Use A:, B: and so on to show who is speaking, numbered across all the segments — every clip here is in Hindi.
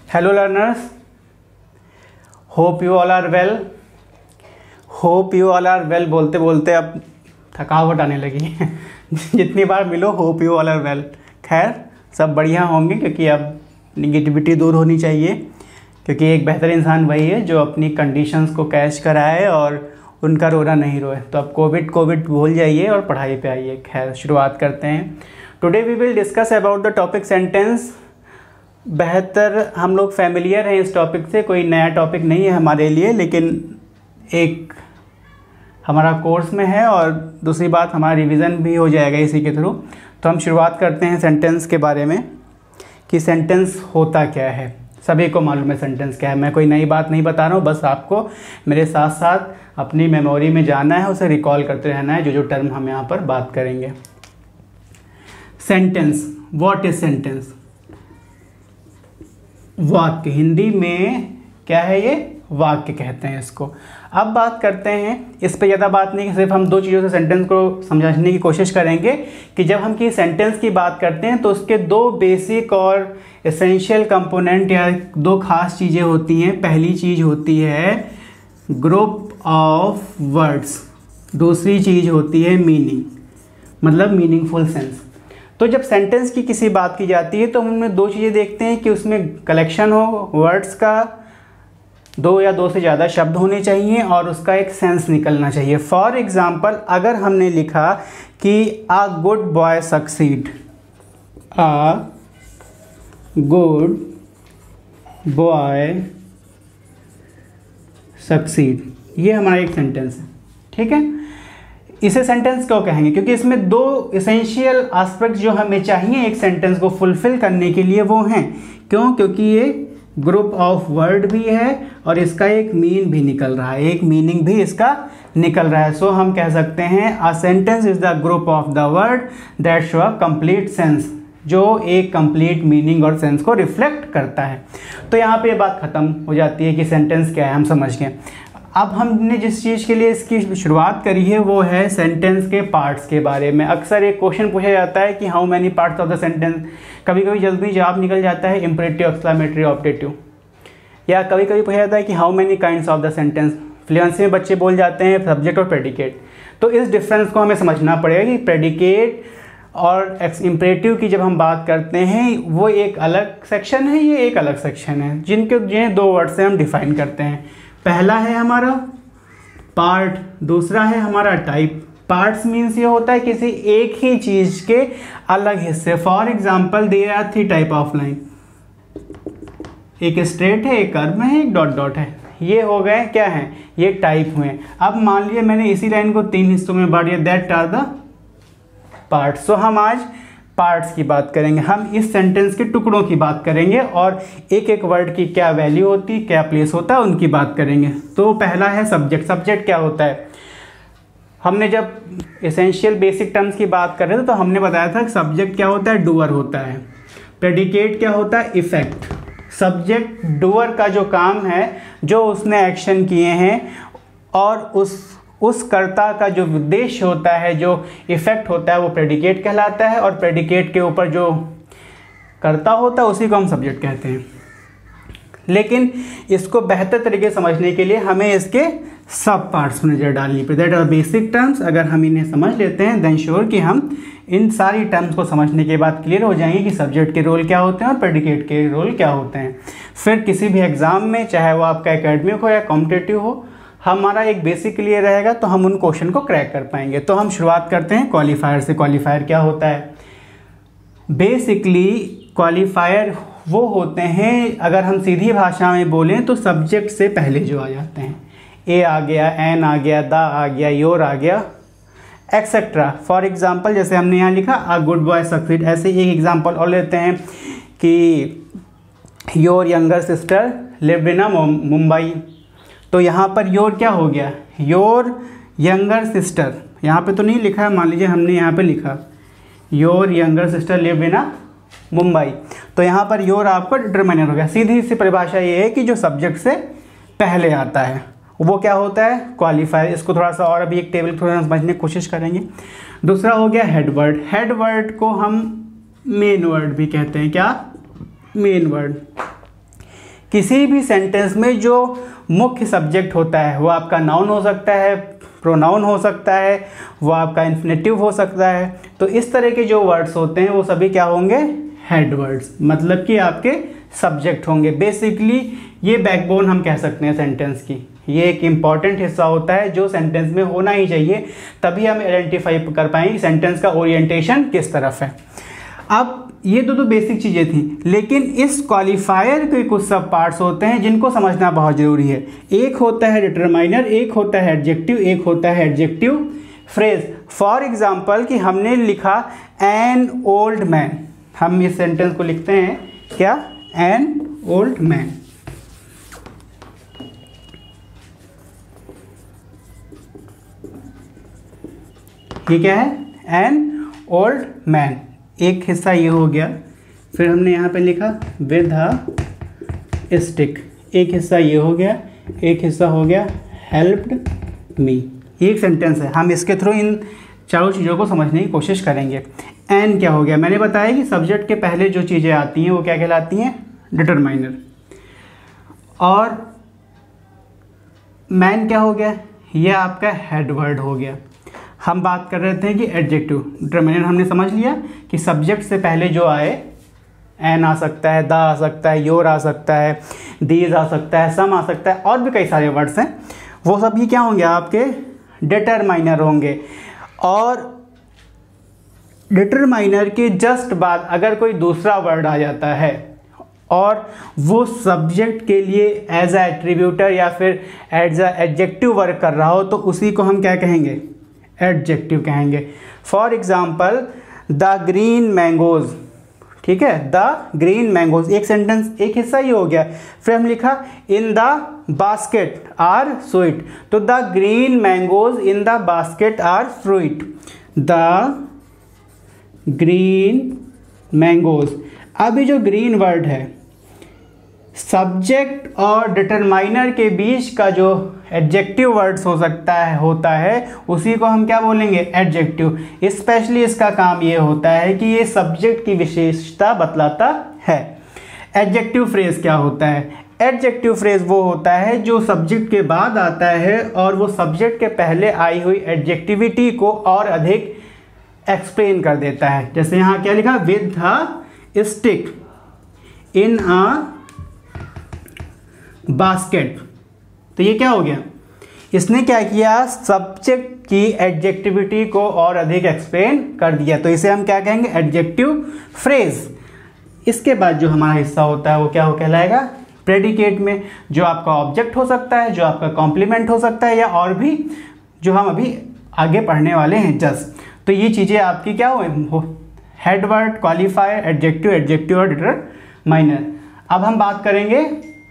A: Hello learners, hope you all are well. Hope you all are well बोलते बोलते अब थकावट आने लगी है। जितनी बार मिलो hope you all are well. खैर सब बढ़िया होंगे, क्योंकि अब निगेटिविटी दूर होनी चाहिए, क्योंकि एक बेहतर इंसान वही है जो अपनी कंडीशंस को कैच कराए और उनका रोना नहीं रोए। तो अब कोविड भूल जाइए और पढ़ाई पे आइए। खैर शुरुआत करते हैं। Today we will discuss about the topic sentence. बेहतर हम लोग फैमिलियर हैं इस टॉपिक से, कोई नया टॉपिक नहीं है हमारे लिए, लेकिन एक हमारा कोर्स में है और दूसरी बात हमारा रिवीजन भी हो जाएगा इसी के थ्रू। तो हम शुरुआत करते हैं सेंटेंस के बारे में कि सेंटेंस होता क्या है। सभी को मालूम है सेंटेंस क्या है, मैं कोई नई बात नहीं बता रहा हूँ, बस आपको मेरे साथ साथ अपनी मेमोरी में जाना है, उसे रिकॉल करते रहना है जो टर्म हम यहाँ पर बात करेंगे। Sentence, what is sentence? वाक्य, हिंदी में क्या है ये? वाक्य कहते हैं इसको। अब बात करते हैं, इस पे ज़्यादा बात नहीं, सिर्फ हम दो चीज़ों से सेंटेंस को समझने की कोशिश करेंगे कि जब हम किसी सेंटेंस की बात करते हैं तो उसके दो बेसिक और एसेंशियल कंपोनेंट या दो खास चीज़ें होती हैं। पहली चीज़ होती है ग्रुप ऑफ वर्ड्स, दूसरी चीज़ होती है मीनिंग, मतलब मीनिंगफुल सेंस। तो जब सेंटेंस की किसी बात की जाती है तो हम उनमें दो चीज़ें देखते हैं कि उसमें कलेक्शन हो वर्ड्स का, दो या दो से ज़्यादा शब्द होने चाहिए और उसका एक सेंस निकलना चाहिए। फॉर एग्जाम्पल, अगर हमने लिखा कि आ गुड बॉय सक्सीड, आ गुड बॉय सक्सीड, ये हमारा एक सेंटेंस है, ठीक है। इसे सेंटेंस क्यों कहेंगे? क्योंकि इसमें दो इसेंशियल एस्पेक्ट जो हमें चाहिए एक सेंटेंस को फुलफिल करने के लिए वो हैं। क्यों? क्योंकि ये ग्रुप ऑफ वर्ड भी है और इसका एक मीन भी निकल रहा है, एक मीनिंग भी इसका निकल रहा है। सो हम कह सकते हैं a sentence is the group of the word that show a complete sense, जो एक कंप्लीट मीनिंग और सेंस को रिफ्लेक्ट करता है। तो यहाँ पे बात खत्म हो जाती है कि सेंटेंस क्या है, हम समझ गए। अब हमने जिस चीज़ के लिए इसकी शुरुआत करी है वो है सेंटेंस के पार्ट्स के बारे में। अक्सर एक क्वेश्चन पूछा जाता है कि how many parts of the sentence. कभी कभी जल्दी जवाब निकल जाता है इम्परेटिव, एक्सक्लेमेटरी, ऑब्जेक्टिव। या कभी कभी पूछा जाता है कि how many kinds of the sentence. Fluency में बच्चे बोल जाते हैं सब्जेक्ट और प्रेडिकेट। तो इस डिफरेंस को हमें समझना पड़ेगा कि प्रेडिकेट और इम्परेटिव की जब हम बात करते हैं वो एक अलग सेक्शन है, ये एक अलग सेक्शन है, जिन्हें दो वर्ड से हम डिफाइन करते हैं। पहला है हमारा पार्ट, दूसरा है हमारा टाइप। पार्ट्स मीन्स ये होता है किसी एक ही चीज के अलग हिस्से। For example there are 3 type of line, एक स्ट्रेट है, एक कर्व है, एक डॉट डॉट है। ये हो गए क्या है? ये टाइप हुए। अब मान लिया मैंने इसी लाइन को 3 हिस्सों में बांट दिया, दैट आर द पार्ट्स। सो हम आज पार्ट्स की बात करेंगे, हम इस सेंटेंस के टुकड़ों की बात करेंगे और एक एक वर्ड की क्या वैल्यू होती है, क्या प्लेस होता है, उनकी बात करेंगे। तो पहला है सब्जेक्ट। सब्जेक्ट क्या होता है? हमने जब एसेंशियल बेसिक टर्म्स की बात कर रहे थे तो हमने बताया था कि सब्जेक्ट क्या होता है? डूअर होता है। प्रेडिकेट क्या होता है? इफेक्ट। सब्जेक्ट डूअर का जो काम है, जो उसने एक्शन किए हैं, और उस कर्ता का जो उद्देश्य होता है, जो इफेक्ट होता है, वो प्रेडिकेट कहलाता है। और प्रेडिकेट के ऊपर जो कर्ता होता है उसी को हम सब्जेक्ट कहते हैं। लेकिन इसको बेहतर तरीके से समझने के लिए हमें इसके सब पार्ट्स में नज़र डालनी पड़ती है। That are basic terms. अगर हम इन्हें समझ लेते हैं देन श्योर कि हम इन सारी टर्म्स को समझने के बाद क्लियर हो जाएंगे कि सब्जेक्ट के रोल क्या होते हैं और प्रेडिकेट के रोल क्या होते हैं। फिर किसी भी एग्जाम में, चाहे वो आपका एकेडमिक हो या कॉम्पिटिटिव हो, हमारा एक बेसिक क्लियर रहेगा तो हम उन क्वेश्चन को क्रैक कर पाएंगे। तो हम शुरुआत करते हैं क्वालिफायर से। क्वालिफायर क्या होता है? बेसिकली क्वालिफायर वो होते हैं, अगर हम सीधी भाषा में बोलें तो सब्जेक्ट से पहले जो आ जाते हैं। ए आ गया, एन आ गया, द आ गया, योर आ गया, एक्सेट्रा। फॉर एग्जाम्पल जैसे हमने यहाँ लिखा अ गुड बॉय सक्सीड, ऐसे एक एग्जाम्पल और लेते हैं कि your younger sister lived in Mumbai. तो यहाँ पर योर क्या हो गया? Your younger sister. यहाँ पे तो नहीं लिखा है, मान लीजिए हमने यहाँ पे लिखा your younger sister lived in Mumbai, तो यहाँ पर योर आपका डिटरमिनर हो गया। सीधी सी परिभाषा ये है कि जो सब्जेक्ट से पहले आता है वो क्या होता है? क्वालिफायर। इसको थोड़ा सा और अभी एक टेबल थोड़ा समझने की कोशिश करेंगे। दूसरा हो गया हेड वर्ड। हेड वर्ड को हम मेन वर्ड भी कहते हैं। क्या? Main word. किसी भी सेंटेंस में जो मुख्य सब्जेक्ट होता है वो आपका नाउन हो सकता है, प्रोनाउन हो सकता है, वो आपका इन्फिनेटिव हो सकता है। तो इस तरह के जो वर्ड्स होते हैं वो सभी क्या होंगे, हेड वर्ड्स, मतलब कि आपके सब्जेक्ट होंगे। बेसिकली ये बैकबोन हम कह सकते हैं सेंटेंस की, ये एक इम्पॉर्टेंट हिस्सा होता है जो सेंटेंस में होना ही चाहिए, तभी हम आइडेंटिफाई कर पाएंगे कि सेंटेंस का ओरिएंटेशन किस तरफ है। अब ये तो बेसिक चीज़ें थी, लेकिन इस क्वालिफायर के कुछ सब पार्ट्स होते हैं जिनको समझना बहुत ज़रूरी है। एक होता है डिटरमाइनर, एक होता है एडजेक्टिव, एक होता है एडजेक्टिव फ्रेज। फॉर एग्जाम्पल कि हमने लिखा एन ओल्ड मैन, हम इस सेंटेंस को लिखते हैं क्या, एन ओल्ड मैन। ये क्या है, एन ओल्ड मैन, एक हिस्सा ये हो गया। फिर हमने यहाँ पे लिखा विद अ स्टिक, एक हिस्सा ये हो गया, एक हिस्सा हो गया हेल्प्ड मी। ये एक सेंटेंस है, हम इसके थ्रू इन चारों चीज़ों को समझने की कोशिश करेंगे। एन क्या हो गया, मैंने बताया कि सब्जेक्ट के पहले जो चीज़ें आती हैं वो क्या कहलाती हैं, डिटरमाइनर। और मैन क्या हो गया, ये आपका हेड वर्ड हो गया। हम बात कर रहे थे कि एडजेक्टिव, डिटरमिनेंट हमने समझ लिया कि सब्जेक्ट से पहले जो आए, एन आ सकता है, द आ सकता है, योर आ सकता है, दीज आ सकता है, सम आ सकता है, और भी कई सारे वर्ड्स हैं, वो सब ये क्या होंगे, आपके डिटरमाइनर होंगे। और डिटरमाइनर के जस्ट बाद अगर कोई दूसरा वर्ड आ जाता है और वो सब्जेक्ट के लिए एज अ एट्रीब्यूटर या फिर एज अ एडजेक्टिव वर्क कर रहा हो, तो उसी को हम क्या कहेंगे, एडजेक्टिव कहेंगे। For example the green mangoes, ठीक है, द ग्रीन मैंगोज, एक सेंटेंस, एक हिस्सा ही हो गया। फिर हम लिखा in the basket are sweet, तो the green mangoes in the basket are sweet, the green mangoes. अभी जो ग्रीन वर्ड है, सब्जेक्ट और डिटरमाइनर के बीच का जो एडजेक्टिव वर्ड्स हो सकता है, होता है, उसी को हम क्या बोलेंगे, एडजेक्टिव। स्पेशली इसका काम ये होता है कि ये सब्जेक्ट की विशेषता बतलाता है। एडजेक्टिव फ्रेज क्या होता है, एडजेक्टिव फ्रेज वो होता है जो सब्जेक्ट के बाद आता है और वो सब्जेक्ट के पहले आई हुई एडजेक्टिविटी को और अधिक एक्सप्लेन कर देता है। जैसे यहाँ क्या लिखा, with a stick in a basket, तो ये क्या हो गया, इसने क्या किया, सब्जेक्ट की एडजेक्टिविटी को और अधिक एक्सप्लेन कर दिया, तो इसे हम क्या कहेंगे, एडजेक्टिव फ्रेज। इसके बाद जो हमारा हिस्सा होता है वो क्या हो कहलाएगा, प्रेडिकेट में जो आपका ऑब्जेक्ट हो सकता है, जो आपका कॉम्प्लीमेंट हो सकता है, या और भी जो हम अभी आगे पढ़ने वाले हैं जस्ट। तो ये चीज़ें आपकी क्या हो, head word, qualifier, adjective, adjective और डिटरमाइनर। अब हम बात करेंगे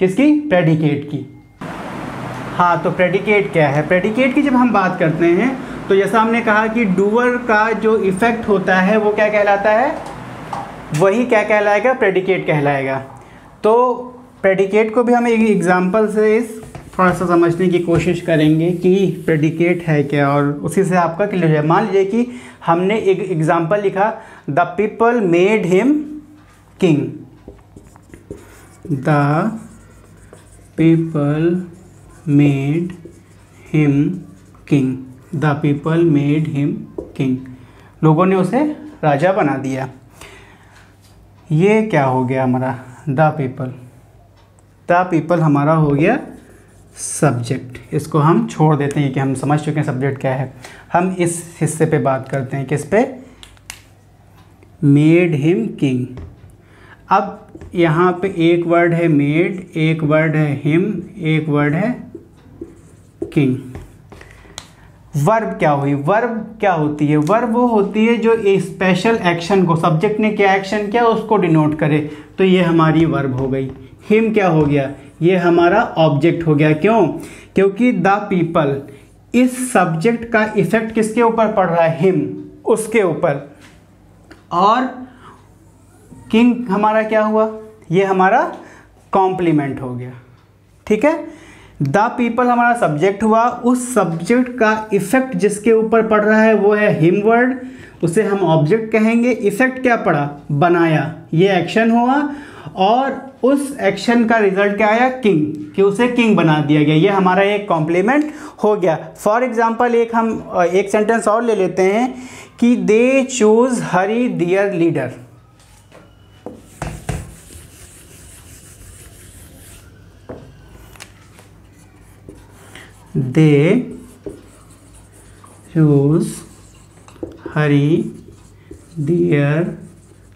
A: किसकी, प्रेडिकेट की। हाँ, तो प्रेडिकेट क्या है, प्रेडिकेट की जब हम बात करते हैं तो जैसा हमने कहा कि डूअर का जो इफेक्ट होता है वो क्या कहलाता है, वही क्या कहलाएगा, प्रेडिकेट कहलाएगा। तो प्रेडिकेट को भी हम एक एग्जांपल से थोड़ा सा समझने की कोशिश करेंगे कि प्रेडिकेट है क्या, और उसी से आपका क्लियर हो जाए। मान लीजिए कि हमने एक एग्जांपल लिखा, the people made him king, the people made him king, the people made him king, लोगों ने उसे राजा बना दिया। ये क्या हो गया हमारा, द पीपल हमारा हो गया सब्जेक्ट। इसको हम छोड़ देते हैं कि हम समझ चुके हैं सब्जेक्ट क्या है। हम इस हिस्से पे बात करते हैं, किस पे, मेड हिम किंग। अब यहाँ पे एक वर्ड है मेड, एक वर्ड है हिम, एक वर्ड है किंग। वर्ब क्या हुई, वर्ब क्या होती है, वर्ब वो होती है जो एक स्पेशल एक्शन को, सब्जेक्ट ने क्या एक्शन किया उसको डिनोट करे, तो ये हमारी वर्ब हो गई। हिम क्या हो गया, ये हमारा ऑब्जेक्ट हो गया। क्यों, क्योंकि द पीपल, इस सब्जेक्ट का इफेक्ट किसके ऊपर पड़ रहा है, हिम, उसके ऊपर। और किंग हमारा क्या हुआ, ये हमारा कॉम्प्लीमेंट हो गया। ठीक है, द पीपल हमारा सब्जेक्ट हुआ, उस सब्जेक्ट का इफेक्ट जिसके ऊपर पड़ रहा है वो है हिम वर्ड, उसे हम ऑब्जेक्ट कहेंगे। इफेक्ट क्या पड़ा, बनाया, ये एक्शन हुआ, और उस एक्शन का रिजल्ट क्या आया, किंग, कि उसे किंग बना दिया गया। ये हमारा एक कॉम्प्लीमेंट हो गया। फॉर एग्जाम्पल एक सेंटेंस और ले लेते हैं कि they choose Hari their leader. They choose Hari their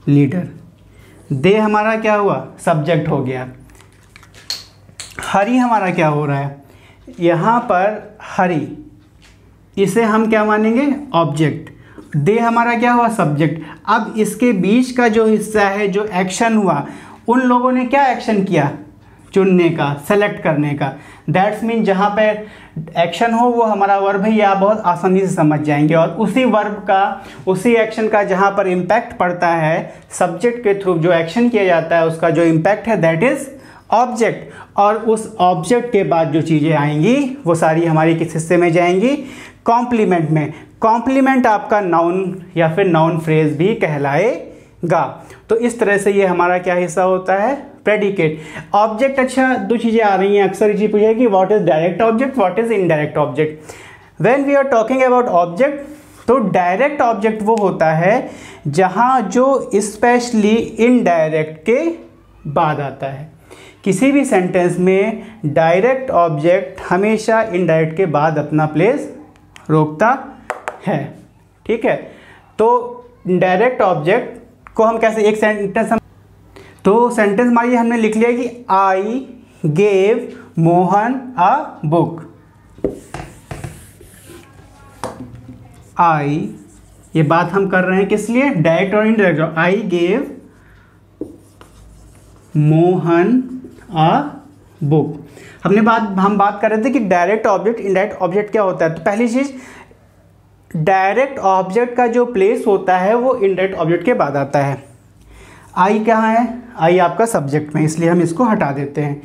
A: leader. They हमारा क्या हुआ, सब्जेक्ट हो गया। हरी हमारा क्या हो रहा है, यहाँ पर हरी, इसे हम क्या मानेंगे, ऑब्जेक्ट। दे हमारा क्या हुआ, सब्जेक्ट। अब इसके बीच का जो हिस्सा है, जो एक्शन हुआ, उन लोगों ने क्या एक्शन किया, चुनने का, सेलेक्ट करने का। दैट्स मीन जहाँ पर एक्शन हो वो हमारा वर्ब है, ये आप बहुत आसानी से समझ जाएंगे। और उसी वर्ब का, उसी एक्शन का जहाँ पर इम्पैक्ट पड़ता है सब्जेक्ट के थ्रू, जो एक्शन किया जाता है उसका जो इम्पैक्ट है दैट इज ऑब्जेक्ट। और उस ऑब्जेक्ट के बाद जो चीज़ें आएंगी वो सारी हमारी किस हिस्से में जाएंगी, कॉम्प्लीमेंट में। कॉम्प्लीमेंट आपका नाउन या फिर नाउन फ्रेज भी कहलाएगा। तो इस तरह से ये हमारा क्या हिस्सा होता है, प्रेडिकेट। ऑब्जेक्ट, अच्छा दो चीज़ें आ रही हैं अक्सर, ये पूछा कि what is direct object, what is indirect object. When we are talking about object, तो डायरेक्ट ऑब्जेक्ट वो होता है जहाँ जो स्पेशली इनडायरेक्ट के बाद आता है। किसी भी सेंटेंस में डायरेक्ट ऑब्जेक्ट हमेशा इनडायरेक्ट के बाद अपना प्लेस रोकता है, ठीक है। तो डायरेक्ट ऑब्जेक्ट को हम कैसे, एक सेंटेंस तो सेंटेंस हमारी हमने लिख लिया कि I gave Mohan a book. I, ये बात हम कर रहे हैं किस लिए, डायरेक्ट और indirect. I gave Mohan a book. हम बात कर रहे थे कि डायरेक्ट ऑब्जेक्ट, इनडायरेक्ट ऑब्जेक्ट क्या होता है। तो पहली चीज, डायरेक्ट ऑब्जेक्ट का जो प्लेस होता है वो इनडायरेक्ट ऑब्जेक्ट के बाद आता है। आई कहाँ है, आई आपका सब्जेक्ट में, इसलिए हम इसको हटा देते हैं।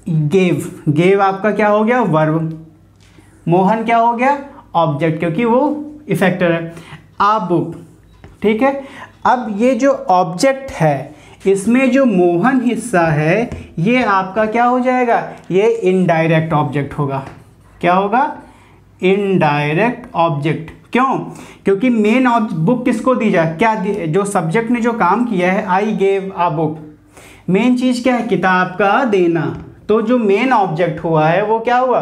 A: गेव, गेव आपका क्या हो गया, वर्ब। मोहन क्या हो गया, ऑब्जेक्ट, क्योंकि वो इफेक्टर है। आ बुक, ठीक है। अब ये जो ऑब्जेक्ट है इसमें जो मोहन हिस्सा है ये आपका क्या हो जाएगा, ये इनडायरेक्ट ऑब्जेक्ट होगा। क्या होगा, इनडायरेक्ट ऑब्जेक्ट। क्यों, क्योंकि मेन बुक किसको दी जाए, क्या जो सब्जेक्ट ने जो काम किया है, I gave a book, main चीज क्या है, किताब का देना। तो जो मेन ऑब्जेक्ट हुआ है वो क्या हुआ,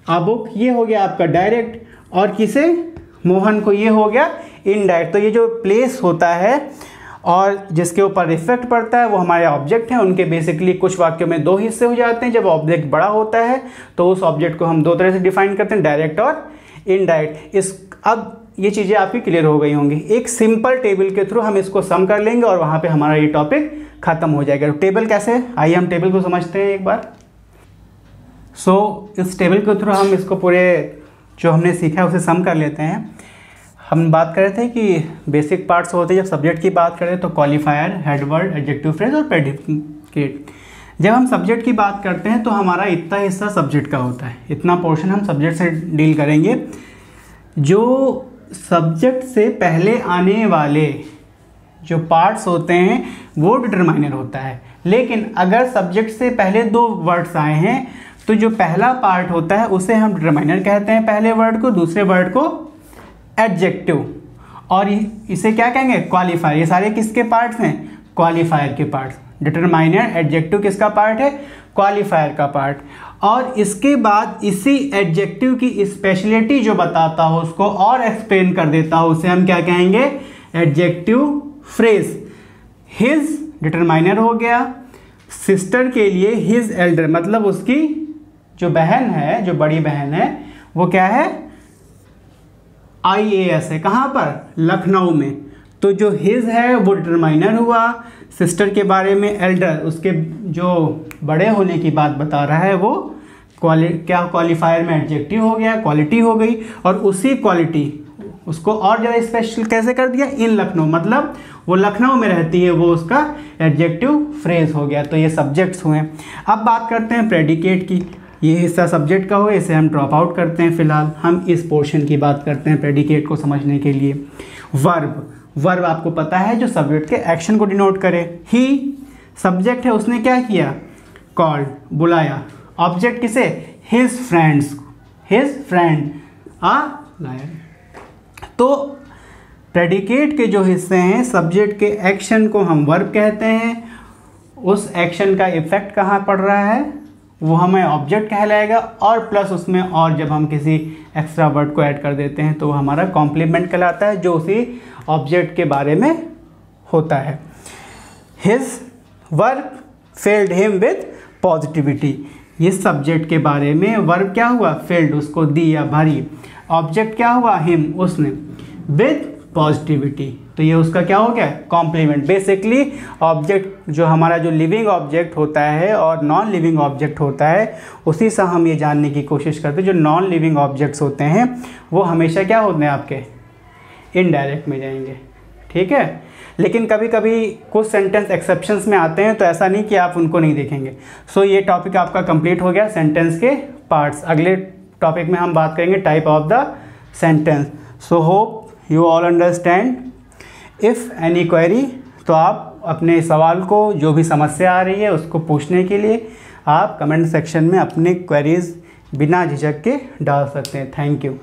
A: अ बुक, ये हो गया आपका डायरेक्ट। और किसे, मोहन को, ये हो गया इनडायरेक्ट। तो ये जो प्लेस होता है और जिसके ऊपर इफेक्ट पड़ता है वो हमारे ऑब्जेक्ट हैं। उनके बेसिकली कुछ वाक्यों में दो हिस्से हो जाते हैं। जब ऑब्जेक्ट बड़ा होता है तो उस ऑब्जेक्ट को हम दो तरह से डिफाइन करते हैं, डायरेक्ट और इनडायरेक्ट। अब ये चीज़ें आपकी क्लियर हो गई होंगी। एक सिंपल टेबल के थ्रू हम इसको सम कर लेंगे और वहाँ पे हमारा ये टॉपिक खत्म हो जाएगा। तो टेबल कैसे, आइए हम टेबल को समझते हैं एक बार। इस टेबल के थ्रू हम इसको पूरे जो हमने सीखा है उसे सम कर लेते हैं। हम बात कर रहे थे कि बेसिक पार्ट्स होते हैं, जब सब्जेक्ट की बात करें तो क्वालिफायर, हेडवर्ड, एडजेक्टिव फ्रेज और प्रेडिकेट। जब हम सब्जेक्ट की बात करते हैं तो हमारा इतना हिस्सा सब्जेक्ट का होता है, इतना पोर्शन हम सब्जेक्ट से डील करेंगे। जो सब्जेक्ट से पहले आने वाले जो पार्ट्स होते हैं वो डिटरमाइनर होता है। लेकिन अगर सब्जेक्ट से पहले दो वर्ड्स आए हैं तो जो पहला पार्ट होता है उसे हम डिटरमाइनर कहते हैं, पहले वर्ड को, दूसरे वर्ड को एडजेक्टिव, और इसे क्या कहेंगे, क्वालिफायर। ये सारे किसके पार्ट्स हैं, क्वालिफायर के पार्ट्स। डिटरमाइनर, एडजेक्टिव किसका पार्ट है, क्वालिफायर का पार्ट। और इसके बाद इसी एडजेक्टिव की स्पेशलिटी जो बताता हो उसको और एक्सप्लेन कर देता हो उसे हम क्या कहेंगे, एडजेक्टिव फ्रेज। हिज डिटरमाइनर हो गया, सिस्टर के लिए हिज एल्डर, मतलब उसकी जो बहन है, जो बड़ी बहन है वो क्या है, IAS है। कहाँ पर, लखनऊ में। तो जो हिज है वो डिटरमाइनर हुआ, सिस्टर के बारे में एल्डर, उसके जो बड़े होने की बात बता रहा है वो क्वालिफायर में एडजेक्टिव हो गया, क्वालिटी हो गई। और उसी क्वालिटी उसको और ज़्यादा स्पेशल कैसे कर दिया, इन लखनऊ, मतलब वो लखनऊ में रहती है, वो उसका एडजेक्टिव फ्रेज हो गया। तो ये सब्जेक्ट्स हुए। अब बात करते हैं प्रेडिकेट की। ये हिस्सा सब्जेक्ट का हो, इसे हम ड्रॉप आउट करते हैं। फिलहाल हम इस पोर्शन की बात करते हैं प्रेडिकेट को समझने के लिए। वर्ब, वर्ब आपको पता है जो सब्जेक्ट के एक्शन को डिनोट करे। ही सब्जेक्ट है, उसने क्या किया, कॉल्ड, बुलाया। ऑब्जेक्ट किसे, हिज फ्रेंड्स, हिज फ्रेंड आ लायर। तो प्रेडिकेट के जो हिस्से हैं सब्जेक्ट के एक्शन को हम वर्ब कहते हैं, उस एक्शन का इफेक्ट कहाँ पड़ रहा है वो हमें ऑब्जेक्ट कहलाएगा, और प्लस उसमें और जब हम किसी एक्स्ट्रा वर्ड को ऐड कर देते हैं तो वो हमारा कॉम्प्लीमेंट कहलाता है जो उसी ऑब्जेक्ट के बारे में होता है। His verb field him with positivity, ये सब्जेक्ट के बारे में वर्ब क्या हुआ, फिल्ड, उसको दी या भरी। ऑब्जेक्ट क्या हुआ, हिम, उसने, विद पॉजिटिविटी, तो ये उसका क्या हो गया, कॉम्प्लीमेंट। बेसिकली ऑब्जेक्ट जो हमारा जो लिविंग ऑब्जेक्ट होता है और नॉन लिविंग ऑब्जेक्ट होता है, उसी से हम ये जानने की कोशिश करते हैं जो नॉन लिविंग ऑब्जेक्ट्स होते हैं वो हमेशा क्या होते हैं आपके, इनडायरेक्ट में जाएंगे, ठीक है। लेकिन कभी कभी कुछ सेंटेंस एक्सेप्शंस में आते हैं, तो ऐसा नहीं कि आप उनको नहीं देखेंगे। सो ये टॉपिक आपका कंप्लीट हो गया सेंटेंस के पार्ट्स। अगले टॉपिक में हम बात करेंगे type of the sentence. So hope you all understand. If any query, तो आप अपने सवाल को, जो भी समस्या आ रही है उसको पूछने के लिए आप कमेंट सेक्शन में अपने क्वेरीज बिना झिझक के डाल सकते हैं। Thank you.